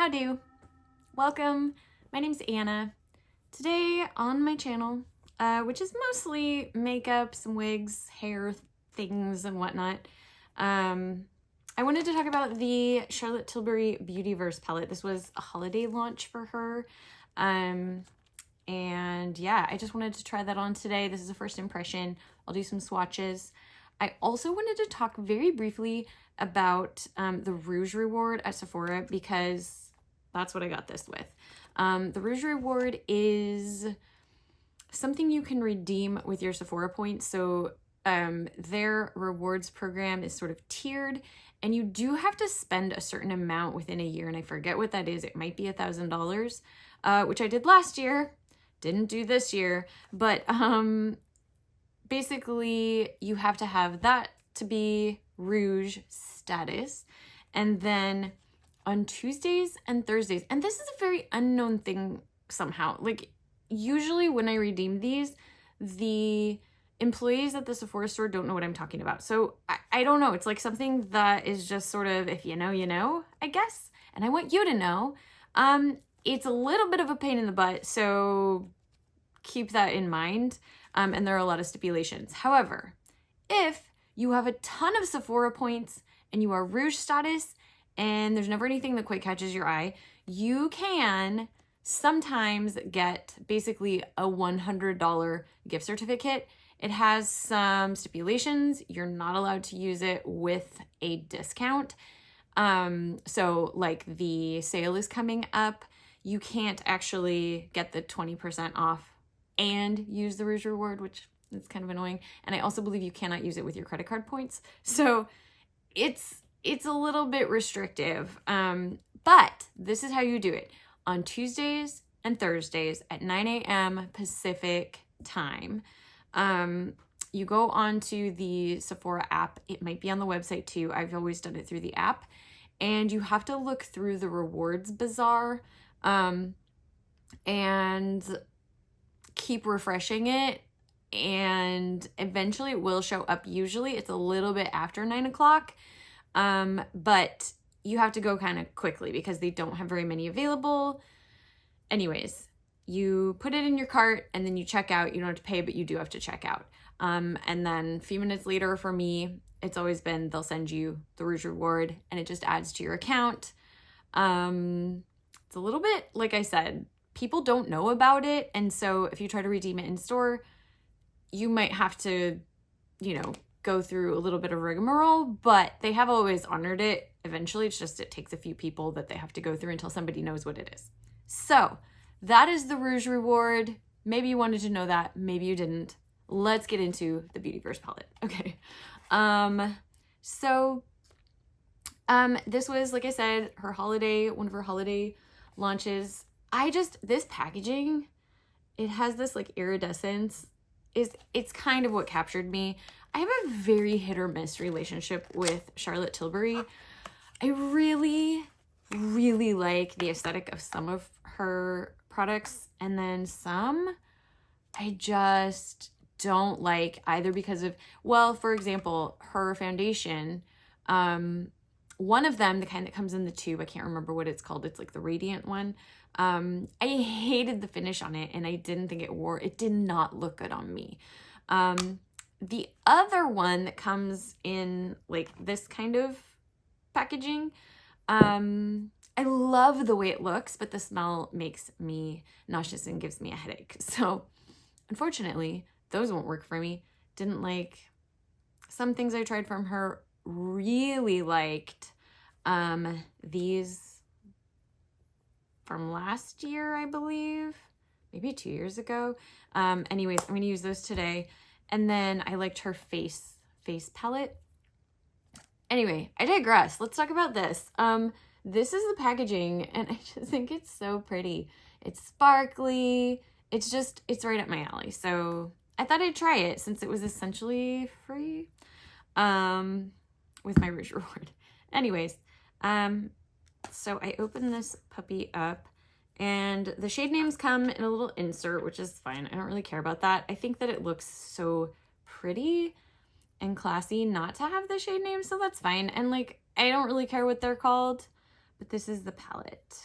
Howdo. Welcome. My name's Anna. Today on my channel, which is mostly makeup, some wigs, hair things and whatnot, I wanted to talk about the Charlotte Tilbury Beautyverse Palette. This was a holiday launch for her. And yeah, I just wanted to try that on today. This is a first impression. I'll do some swatches. I also wanted to talk very briefly about the Rouge Reward at Sephora because that's what I got this with. The Rouge Reward is something you can redeem with your Sephora points. So their rewards program is sort of tiered, and you do have to spend a certain amount within a year, and I forget what that is. It might be $1,000, which I did last year, didn't do this year, but basically you have to have that to be Rouge status. And then on Tuesdays and Thursdays, and this is a very unknown thing somehow, like usually when I redeem these, the employees at the Sephora store don't know what I'm talking about. So I don't know. It's like something that is just sort of, if you know, you know, I guess. And I want you to know. It's a little bit of a pain in the butt, so keep that in mind. And there are a lot of stipulations. However, if you have a ton of Sephora points and you are Rouge status and there's never anything that quite catches your eye, you can sometimes get basically a $100 gift certificate. It has some stipulations. You're not allowed to use it with a discount. So like the sale is coming up, you can't actually get the 20% off and use the Rouge Reward, which is kind of annoying. And I also believe you cannot use it with your credit card points. So it's a little bit restrictive. But this is how you do it. On Tuesdays and Thursdays at 9 a.m. Pacific time, you go onto the Sephora app. It might be on the website too. I've always done it through the app. And you have to look through the rewards bazaar and keep refreshing it. And eventually it will show up. Usually it's a little bit after 9 o'clock. But you have to go kind of quickly because they don't have very many available. Anyways, you put it in your cart and then you check out. You don't have to pay, but you do have to check out. And then a few minutes later for me, it's always been they'll send you the Rouge Reward and it just adds to your account. It's a little bit, like I said, people don't know about it. And so if you try to redeem it in store, you might have to, you know, go through a little bit of rigmarole, but they have always honored it. Eventually, it's just, it takes a few people that they have to go through until somebody knows what it is. So that is the Rouge Reward. Maybe you wanted to know that, maybe you didn't. Let's get into the Beautyverse palette. Okay. This was, like I said, her holiday, one of her holiday launches. This packaging, it has this like iridescence. It's kind of what captured me. I have a very hit or miss relationship with Charlotte Tilbury. I really, really like the aesthetic of some of her products, and then some I just don't like, either because of, well, for example, her foundation, one of them, the kind that comes in the tube, I can't remember what it's called. It's like the radiant one. I hated the finish on it and I didn't think it did not look good on me. The other one that comes in like this kind of packaging, I love the way it looks, but the smell makes me nauseous and gives me a headache. So unfortunately, those won't work for me. Didn't like some things I tried from her. Really liked these from last year, I believe, maybe 2 years ago. Anyways, I'm gonna use those today. And then I liked her face palette. Anyway, I digress. Let's talk about this. This is the packaging and I just think it's so pretty. It's sparkly. It's right up my alley. So I thought I'd try it since it was essentially free with my Rouge Reward. Anyways, so I open this puppy up and the shade names come in a little insert, which is fine. I don't really care about that. I think that it looks so pretty and classy not to have the shade names, so that's fine. And like, I don't really care what they're called, but this is the palette.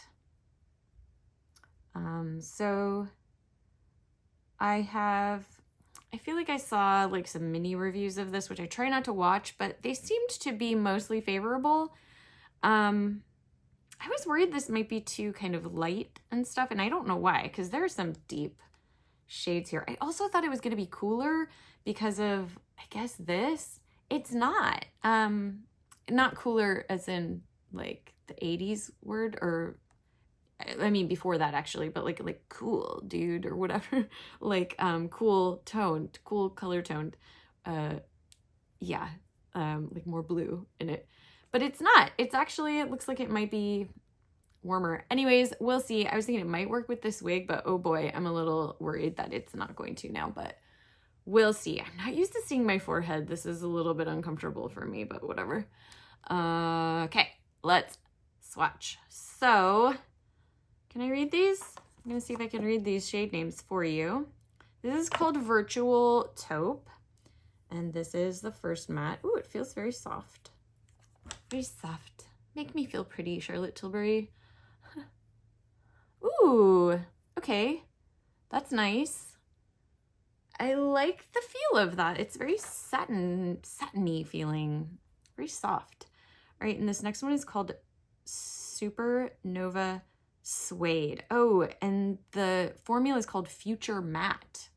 So I feel like I saw like some mini reviews of this, which I try not to watch, but they seemed to be mostly favorable. I was worried this might be too kind of light and stuff, and I don't know why, because there are some deep shades here. I also thought it was going to be cooler because of, I guess, this. It's not. Not cooler as in like the 80s word, or I mean before that actually, but like cool dude or whatever. Like cool toned, cool color toned. Yeah. Like more blue in it. But it's not. It's actually, it looks like it might be warmer. Anyways, we'll see. I was thinking it might work with this wig, but oh boy, I'm a little worried that it's not going to now, but we'll see. I'm not used to seeing my forehead. This is a little bit uncomfortable for me, but whatever. Okay, let's swatch. So, can I read these? I'm gonna see if I can read these shade names for you. This is called Virtual Taupe, and this is the first matte. Ooh, it feels very soft. Very soft. Make me feel pretty, Charlotte Tilbury. Ooh, okay. That's nice. I like the feel of that. It's very satiny feeling. Very soft. All right, and this next one is called Supernova Suede. Oh, and the formula is called Future Matte.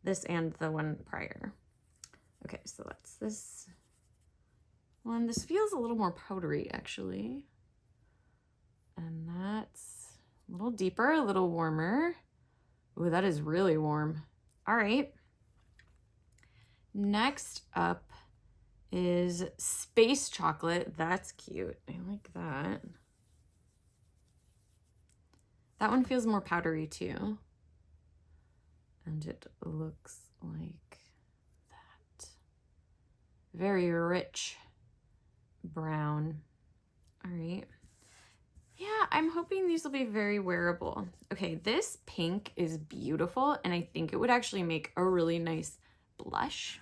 This and the one prior. Okay, so that's this one. This feels a little more powdery, actually. And that's a little deeper, a little warmer. Ooh, that is really warm. All right. Next up is Space Chocolate. That's cute. I like that. That one feels more powdery too. And it looks like that. Very rich brown. All right. Yeah, I'm hoping these will be very wearable. Okay, this pink is beautiful, and I think it would actually make a really nice blush.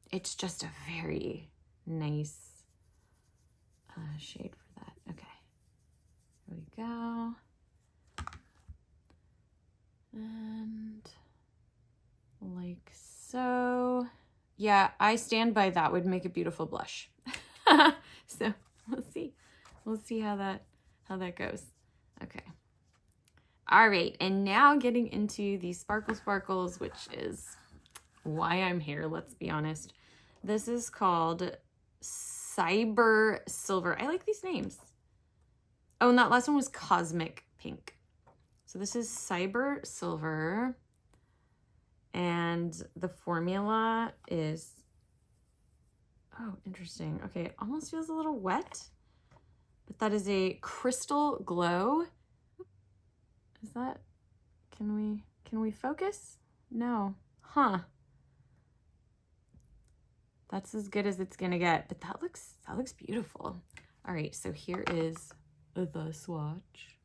It's just a very nice shade for that. Okay, here we go. And like so. Yeah, I stand by that. Would make a beautiful blush. So we'll see. We'll see how that goes. Okay. All right, and now getting into the Sparkle Sparkles, which is why I'm here, let's be honest. This is called Cyber Silver. I like these names. Oh, and that last one was Cosmic Pink. So this is Cyber Silver, and the formula is, oh, interesting. Okay, it almost feels a little wet, but that is a Crystal Glow. Is that, can we focus? No, huh. That's as good as it's gonna get, but that looks beautiful. All right, so here is the swatch.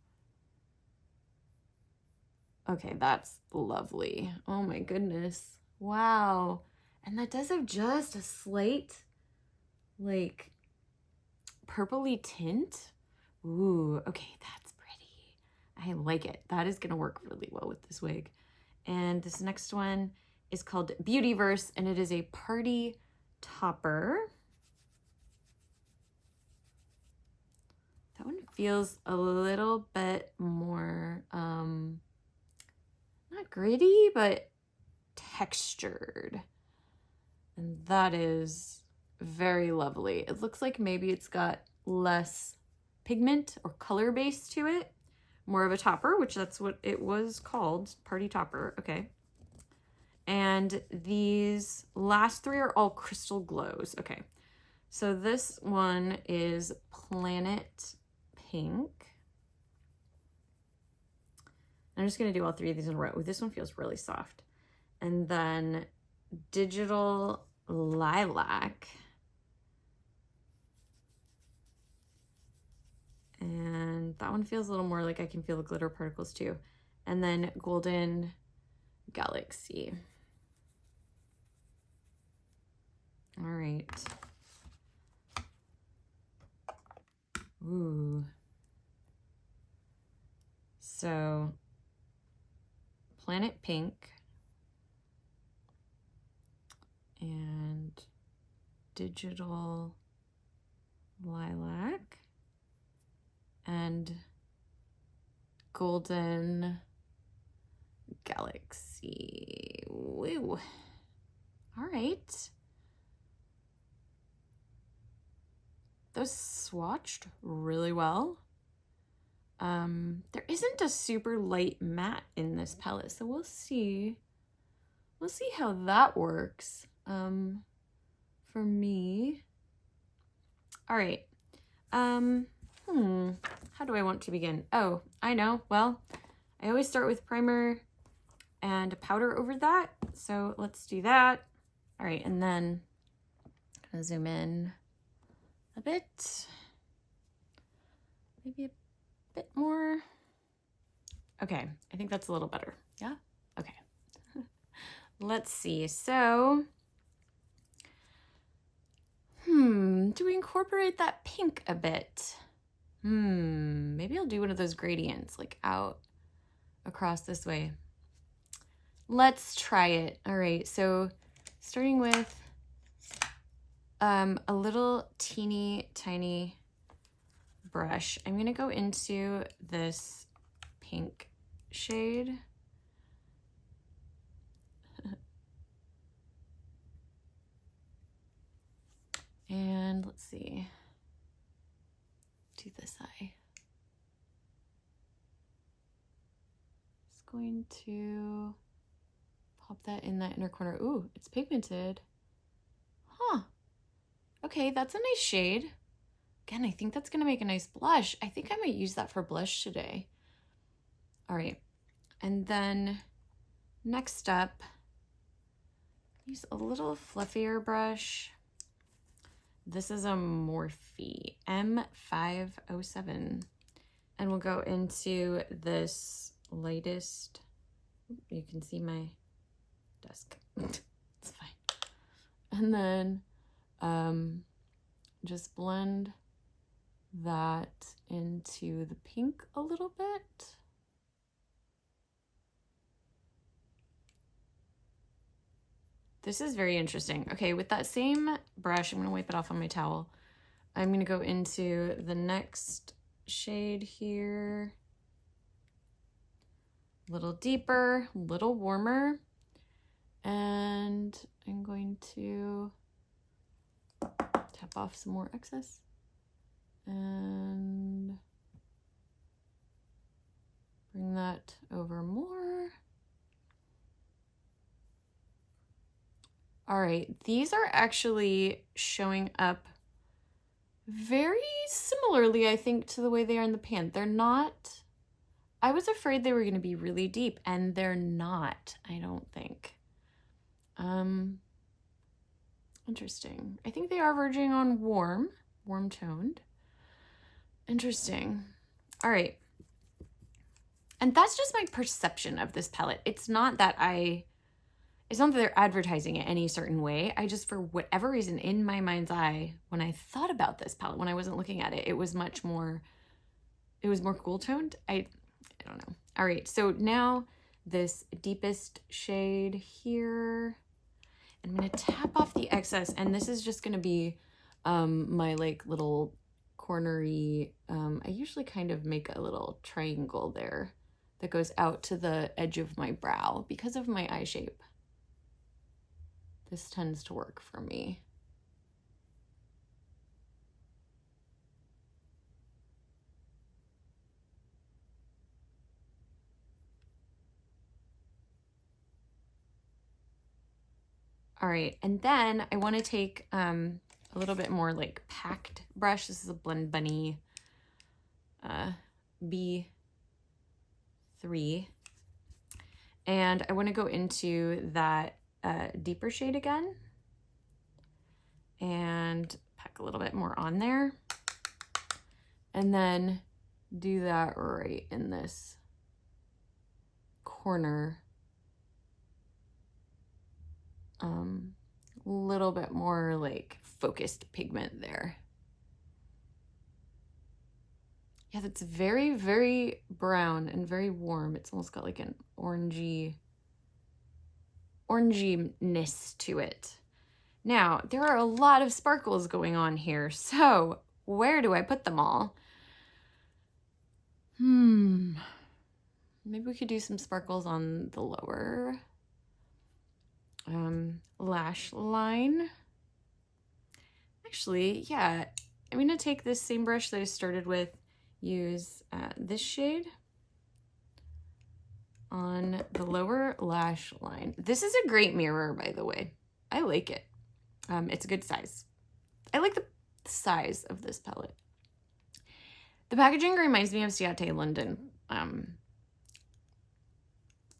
Okay, that's lovely. Oh my goodness. Wow. And that does have just a slight, like, purpley tint. Ooh, okay, that's pretty. I like it. That is gonna work really well with this wig. And this next one is called Beautyverse, and it is a party topper. That one feels a little bit more, not gritty, but textured. And that is very lovely. It looks like maybe it's got less pigment or color base to it. More of a topper, which that's what it was called, party topper. Okay. And these last three are all crystal glows. Okay. So this one is Planet Pink. I'm just going to do all three of these in a row. This one feels really soft. And then Digital Lilac. And that one feels a little more like I can feel the glitter particles too. And then Golden Galaxy. All right. Ooh. So Planet Pink and Digital Lilac and Golden Galaxy. Woo. All right. Those swatched really well. There isn't a super light matte in this palette, so we'll see. We'll see how that works for me. All right. How do I want to begin? Oh, I know. Well, I always start with primer and a powder over that. So let's do that. All right, and then I'm gonna zoom in a bit. Maybe a bit more. Okay, I think that's a little better. Yeah? Okay. Let's see. So, do we incorporate that pink a bit? Maybe I'll do one of those gradients, like out across this way. Let's try it. All right, so starting with a little teeny tiny brush, I'm gonna go into this pink shade. And let's see, do this eye. Just going to pop that in that inner corner. Ooh, it's pigmented. Huh. Okay, that's a nice shade. Again, I think that's gonna make a nice blush. I think I might use that for blush today. All right, and then next up, use a little fluffier brush. This is a Morphe M507, and we'll go into this lightest, you can see my desk, it's fine. And then just blend that into the pink a little bit. This is very interesting. Okay, with that same brush, I'm gonna wipe it off on my towel. I'm gonna go into the next shade here. A little deeper, a little warmer. And I'm going to tap off some more excess. And bring that over more. All right, these are actually showing up very similarly, I think, to the way they are in the pan. They're not, I was afraid they were gonna be really deep, and they're not, I don't think. Interesting. I think they are verging on warm toned. Interesting. All right. And that's just my perception of this palette. It's not that they're advertising it any certain way. I just, for whatever reason, in my mind's eye, when I thought about this palette, when I wasn't looking at it, it was more cool toned. I don't know. All right, so now this deepest shade here, I'm gonna tap off the excess, and this is just gonna be my like little cornery, I usually kind of make a little triangle there that goes out to the edge of my brow because of my eye shape. This tends to work for me. All right, and then I want to take a little bit more like packed brush. This is a Blend Bunny B3. And I want to go into that deeper shade again and pack a little bit more on there. And then do that right in this corner. A little bit more like focused pigment there. Yeah, that's very, very brown and very warm. It's almost got like an oranginess to it. Now, there are a lot of sparkles going on here, so where do I put them all? Maybe we could do some sparkles on the lower lash line. Actually, yeah, I'm gonna take this same brush that I started with, use this shade on the lower lash line. This is a great mirror, by the way. I like it. It's a good size. I like the size of this palette. The packaging reminds me of Sephora London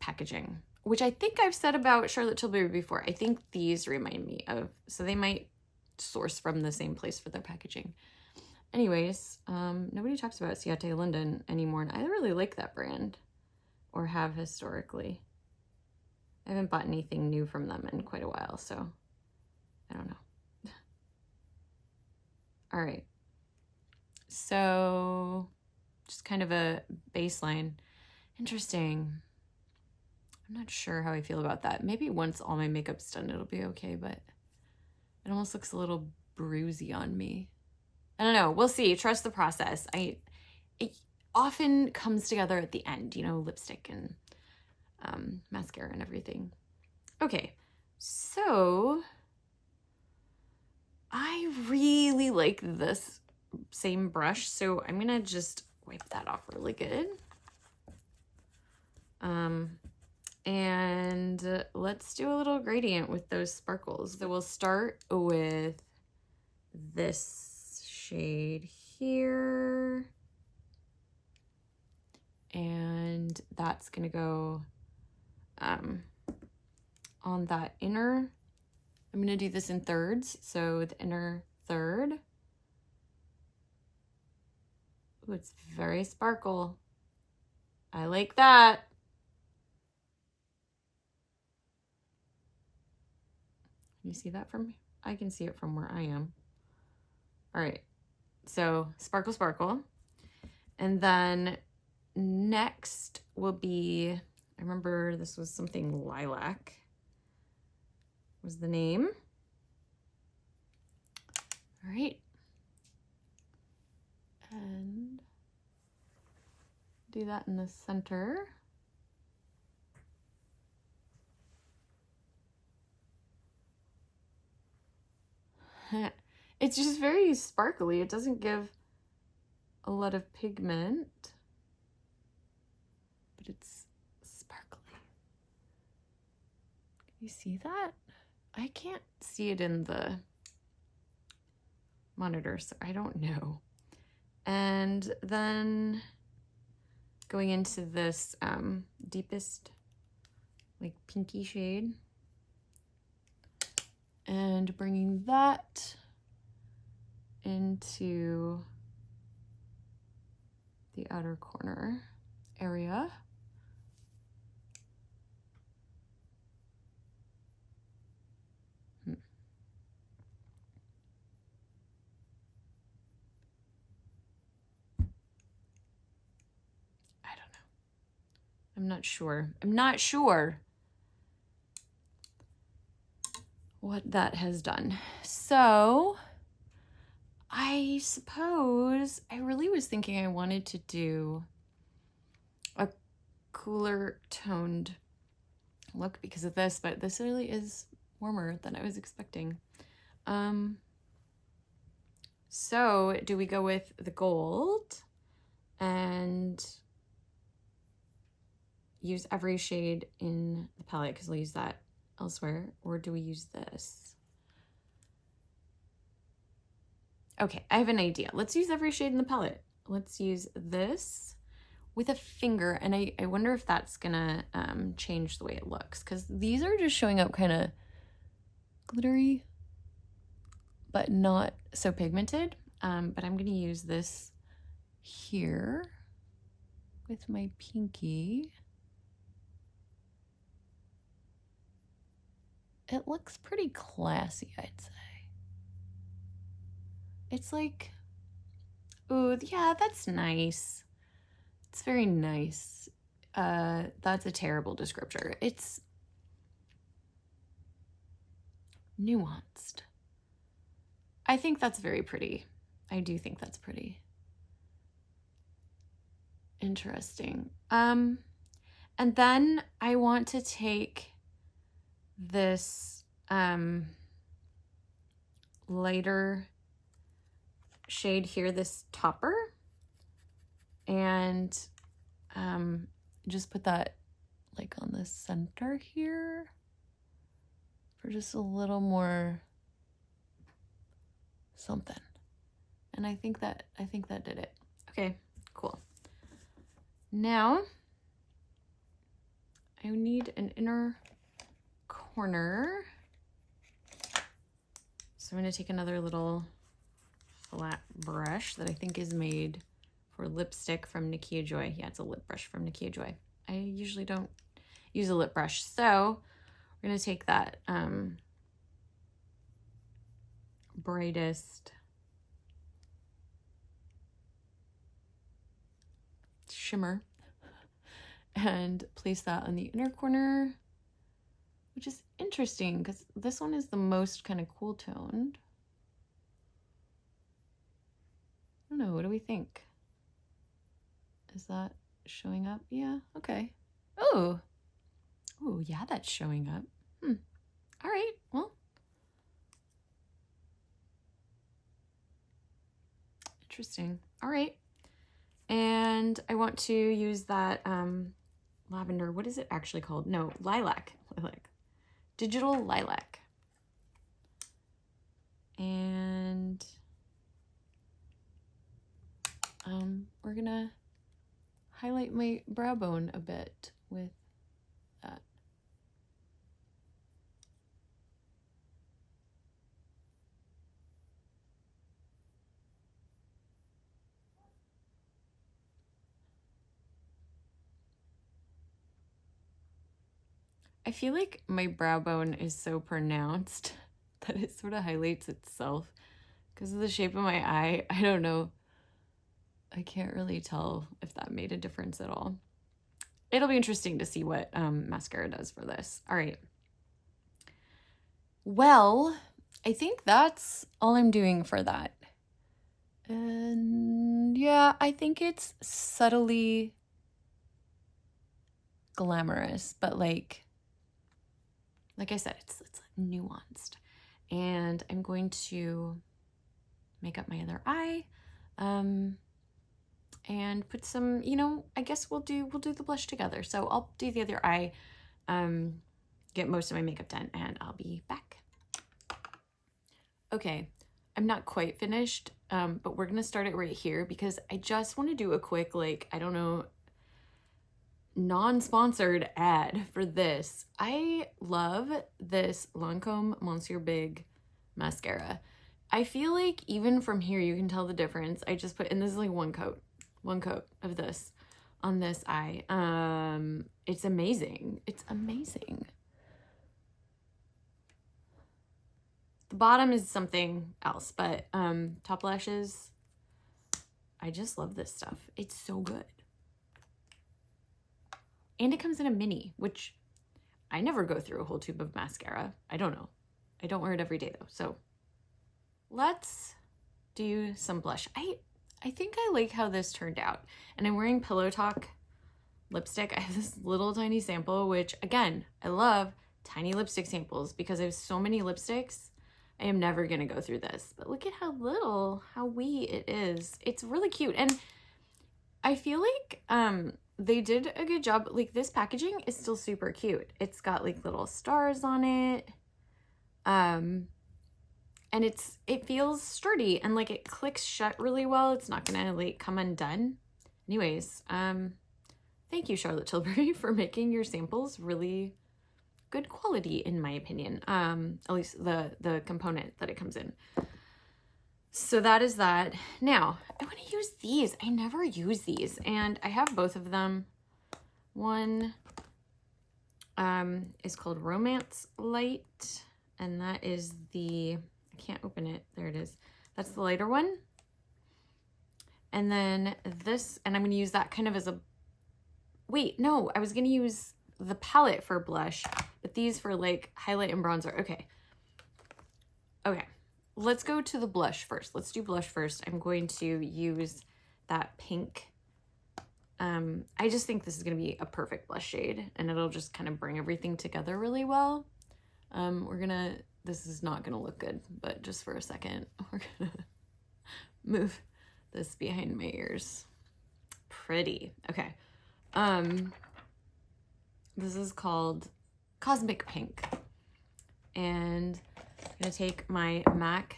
packaging, which I think I've said about Charlotte Tilbury before. I think these remind me of, so they might source from the same place for their packaging. Anyways, nobody talks about Sephora London anymore, and I really like that brand, or have historically. I haven't bought anything new from them in quite a while, so I don't know. All right, so just kind of a baseline. Interesting. I'm not sure how I feel about that. Maybe once all my makeup's done, it'll be okay, but it almost looks a little bruisey on me. I don't know. We'll see. Trust the process. It often comes together at the end, you know, lipstick and mascara and everything. Okay, so I really like this same brush, so I'm gonna just wipe that off really good. And let's do a little gradient with those sparkles. So we'll start with this shade here, and that's gonna go on that inner. I'm gonna do this in thirds, so the inner third. Ooh, it's very sparkle. I like that. Can you see that from me? I can see it from where I am. All right, so sparkle, sparkle. And then next will be, I remember this was something lilac was the name. All right. And do that in the center. It's just very sparkly. It doesn't give a lot of pigment, but it's sparkly. Can you see that? I can't see it in the monitor, so I don't know. And then going into this deepest, like pinky shade, and bringing that into the outer corner area. I don't know. I'm not sure. I'm not sure what that has done. So I suppose I really was thinking I wanted to do a cooler toned look because of this, but this really is warmer than I was expecting. So do we go with the gold and use every shade in the palette because I'll use that elsewhere, or do we use this? Okay, I have an idea. Let's use every shade in the palette. Let's use this with a finger, and I wonder if that's gonna change the way it looks, because these are just showing up kind of glittery, but not so pigmented. But I'm gonna use this here with my pinky. It looks pretty classy, I'd say. It's like, Ooh, yeah, that's nice. It's very nice. That's a terrible descriptor. It's nuanced. I think that's very pretty. I do think that's pretty. Interesting. And then I want to take this lighter shade here, this topper, and just put that like on the center here for just a little more something. And I think that did it. Okay, cool. Now I need an inner corner. So I'm going to take another little flat brush that I think is made for lipstick from Nikia Joy. Yeah, it's a lip brush from Nikia Joy. I usually don't use a lip brush. So we're going to take that brightest shimmer and place that on the inner corner, which is interesting because this one is the most kind of cool toned. I don't know, what do we think? Is that showing up? Yeah, okay. Oh, yeah, that's showing up. All right, well. Interesting. All right. And I want to use that lavender. What is it actually called? No, lilac. Digital lilac. And we're gonna highlight my brow bone a bit with that. I feel like my brow bone is so pronounced that it sort of highlights itself because of the shape of my eye. I don't know. I can't really tell if that made a difference at all. It'll be interesting to see what mascara does for this. All right. Well, I think that's all I'm doing for that. And yeah, I think it's subtly glamorous, but like I said, it's nuanced. And I'm going to make up my other eye, and put some, you know, I guess we'll do the blush together. So I'll do the other eye, get most of my makeup done, and I'll be back. Okay, I'm not quite finished, but we're gonna start it right here because I just want to do a quick, like, I don't know, non-sponsored ad for this. I love this Lancome Monsieur Big mascara. I feel like even from here you can tell the difference. I just put, and this is like one coat of this on this eye. It's amazing. It's amazing. The bottom is something else, but top lashes, I just love this stuff. It's so good. And it comes in a mini, which I never go through a whole tube of mascara. I don't know. I don't wear it every day though. So let's do some blush. I think I like how this turned out. And I'm wearing Pillow Talk lipstick. I have this little tiny sample, which again, I love tiny lipstick samples because I have so many lipsticks. I am never gonna go through this, but look at how wee it is. It's really cute. And I feel like they did a good job. Like, this packaging is still super cute. It's got like little stars on it. And it feels sturdy and like it clicks shut really well. It's not gonna like come undone. Anyways, thank you, Charlotte Tilbury, for making your samples really good quality, in my opinion. At least the component that it comes in. So that is that. Now, I want to use these. I never use these, and I have both of them. One is called Romance Light, and that is the, I can't open it. There it is. That's the lighter one. And then this, and I'm going to use that kind of as a, wait, no, I was going to use the palette for blush, but these for like highlight and bronzer. Okay. Okay. Let's go to the blush first. Let's do blush first. I'm going to use that pink. I just think this is going to be a perfect blush shade, and it'll just kind of bring everything together really well. This is not going to look good, but just for a second, we're going to move this behind my ears. Pretty. Okay. This is called Cosmic Pink. And I'm going to take my MAC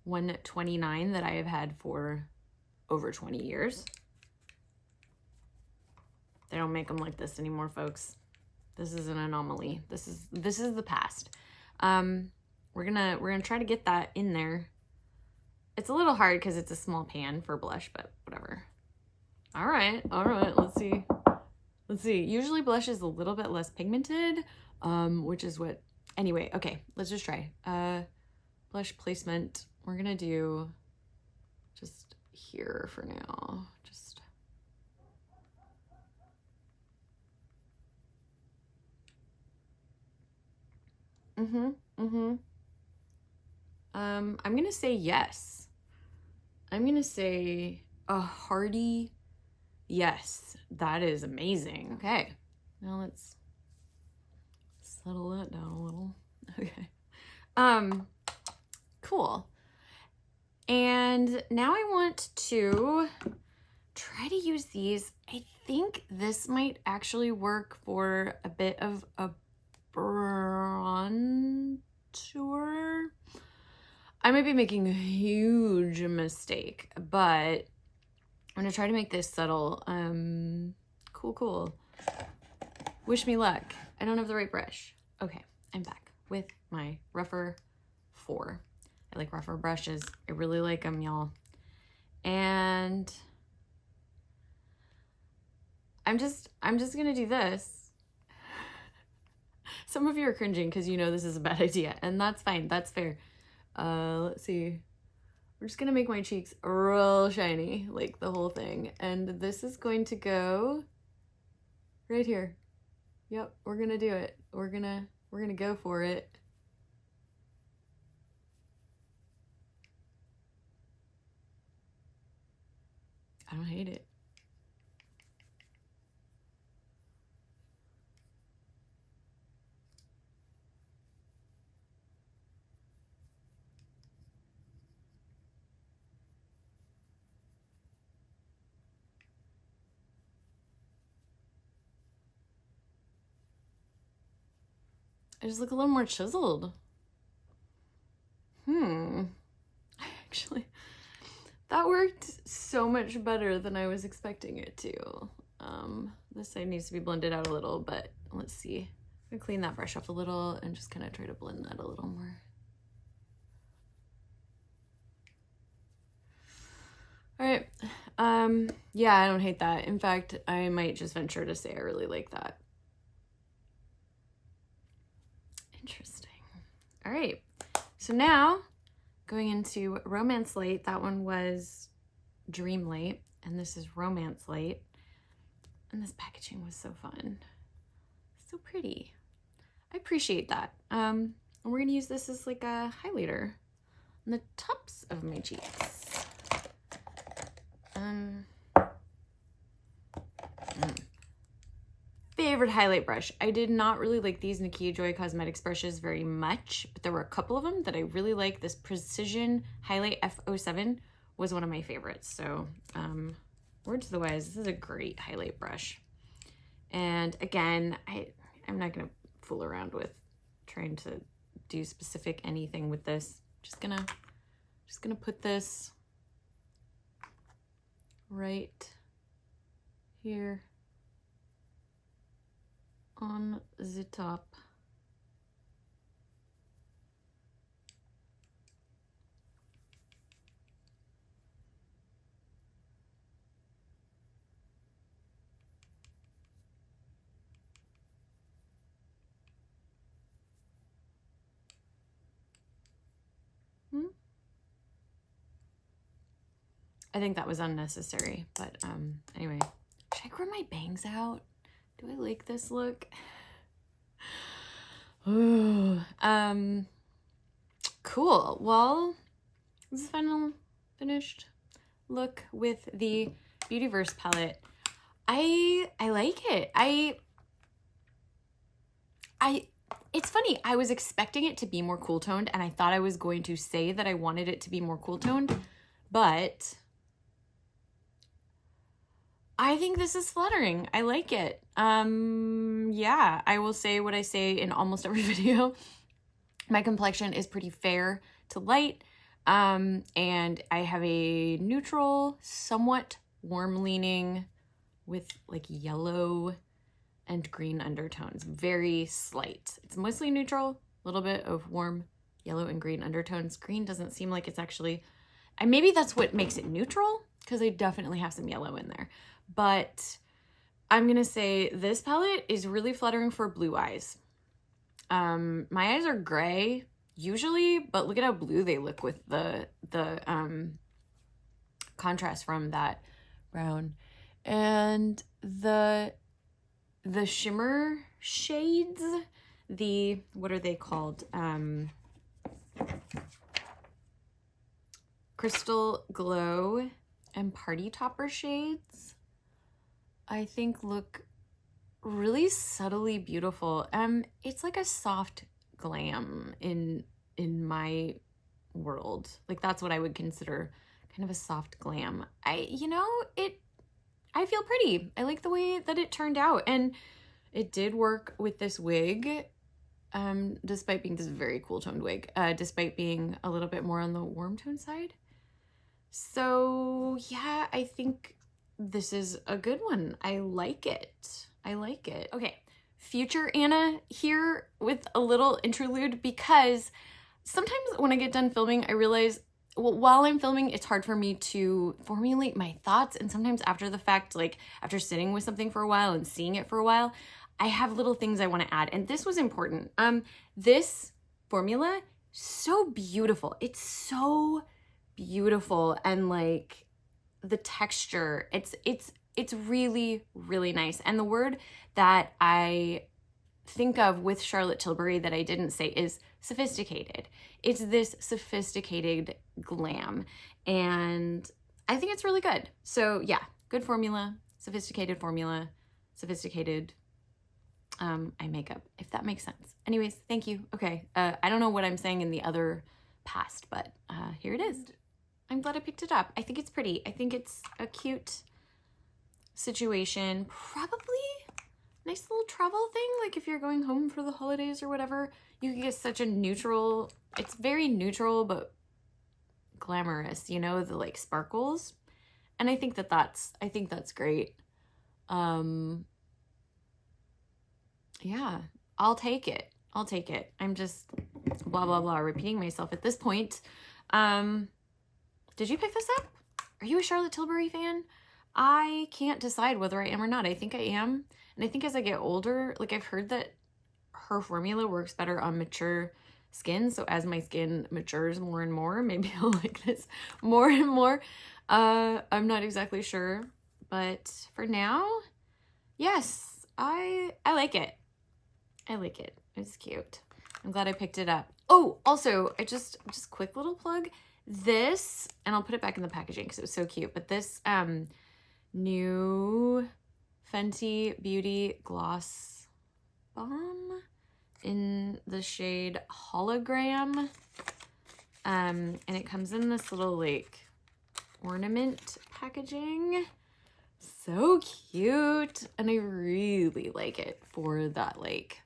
129 that I have had for over 20 years. They don't make them like this anymore, folks. This is an anomaly. This is the past. We're gonna try to get that in there. It's a little hard because it's a small pan for blush, but whatever. All right, let's see. Usually blush is a little bit less pigmented, which is what, anyway, okay, let's just try. Blush placement, we're gonna do just here for now. Just, I'm gonna say yes. I'm gonna say a hearty yes. That is amazing. Okay, now let's settle that down a little. Okay, cool. And now I want to try to use these. I think this might actually work for a bit of a bronzer. I might be making a huge mistake, but I'm gonna try to make this subtle. Cool. Wish me luck. I don't have the right brush. Okay, I'm back with my rougher 4. I like rougher brushes. I really like them, y'all. And I'm just gonna do this. Some of you are cringing because you know this is a bad idea, and that's fine. That's fair. Let's see. We're just gonna make my cheeks real shiny, like the whole thing. And this is going to go right here. Yep, we're gonna do it. We're gonna go for it. I don't hate it. I just look a little more chiseled. Actually, that worked so much better than I was expecting it to. This side needs to be blended out a little, but let's see. I'm gonna clean that brush up a little and just kind of try to blend that a little more. All right. Yeah, I don't hate that. In fact, I might just venture to say I really like that. Interesting. All right. So now going into Romance Light. That one was Dream Light, and this is Romance Light. And this packaging was so fun. So pretty. I appreciate that. And we're gonna use this as like a highlighter on the tops of my cheeks. Favorite highlight brush. I did not really like these Nakia Joy Cosmetics brushes very much, but there were a couple of them that I really like. This Precision Highlight F07 was one of my favorites. So word to the wise, this is a great highlight brush. And again, I'm not gonna fool around with trying to do specific anything with this. Just gonna put this right here on the top. I think that was unnecessary, but anyway. Should I grow my bangs out? Do I like this look? Ooh, cool. Well, this is the final finished look with the Beautyverse palette. I like it. It's funny, I was expecting it to be more cool toned, and I thought I was going to say that I wanted it to be more cool toned, but I think this is flattering. I like it. Yeah, I will say what I say in almost every video. My complexion is pretty fair to light, and I have a neutral, somewhat warm leaning with like yellow and green undertones, very slight. It's mostly neutral, a little bit of warm yellow and green undertones. Green doesn't seem like it's actually, and maybe that's what makes it neutral, because I definitely have some yellow in there. But I'm gonna say this palette is really flattering for blue eyes. My eyes are gray usually, but look at how blue they look with the contrast from that brown. And the shimmer shades, what are they called? Crystal Glow and Party Topper shades, I think look really subtly beautiful. It's like a soft glam in my world. Like that's what I would consider kind of a soft glam. I feel pretty. I like the way that it turned out, and it did work with this wig, despite being this very cool toned wig, despite being a little bit more on the warm tone side. So yeah, I think this is a good one. I like it. I like it. Okay, future Anna here with a little interlude, because sometimes when I get done filming, I realize, well, while I'm filming, it's hard for me to formulate my thoughts. And sometimes after the fact, like after sitting with something for a while and seeing it for a while, I have little things I want to add. And this was important. This formula, so beautiful. It's so beautiful. And like the texture, it's really, really nice. And the word that I think of with Charlotte Tilbury that I didn't say is sophisticated. It's this sophisticated glam, and I think it's really good. So yeah, good formula, sophisticated eye makeup, if that makes sense. Anyways, thank you. Okay, I don't know what I'm saying in the other past, but here it is. I'm glad I picked it up. I think it's pretty. I think it's a cute situation, probably nice little travel thing, like if you're going home for the holidays or whatever, you can get such a neutral, it's very neutral but glamorous, you know, the like sparkles. And I think that's great. Yeah, I'll take it. I'm just blah blah blah repeating myself at this point. Did you pick this up? Are you a Charlotte Tilbury fan? I can't decide whether I am or not. I think I am. And I think as I get older, like I've heard that her formula works better on mature skin. So as my skin matures more and more, maybe I'll like this more and more. I'm not exactly sure. But for now, yes, I like it. I like it. It's cute. I'm glad I picked it up. Oh, also, I just quick little plug. This, and I'll put it back in the packaging because it was so cute, but this new Fenty Beauty Gloss Bomb in the shade Hologram. And it comes in this little like ornament packaging. So cute. And I really like it for that like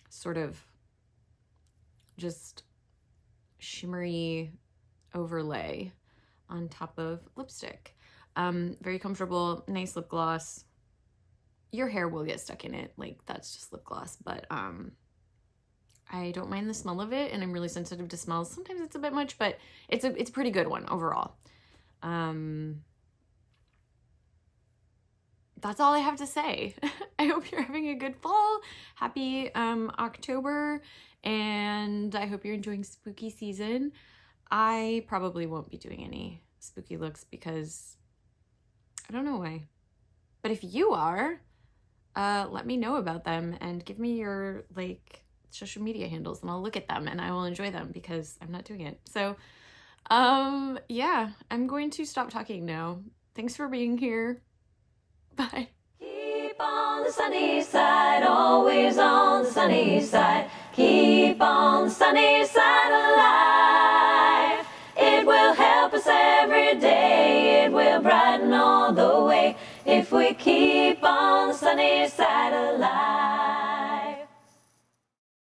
sort of just shimmery overlay on top of lipstick. Very comfortable, nice lip gloss. Your hair will get stuck in it, like that's just lip gloss, but I don't mind the smell of it, and I'm really sensitive to smells. Sometimes it's a bit much, but it's a pretty good one overall. That's all I have to say. I hope you're having a good fall. Happy October, and I hope you're enjoying spooky season. I probably won't be doing any spooky looks because I don't know why. But if you are, let me know about them and give me your like social media handles and I'll look at them and I will enjoy them because I'm not doing it. So yeah, I'm going to stop talking now. Thanks for being here. Bye. Keep on the sunny side, always on the sunny side. Keep on the sunny side of life. It will help us every day. It will brighten all the way if we keep on the sunny side of life.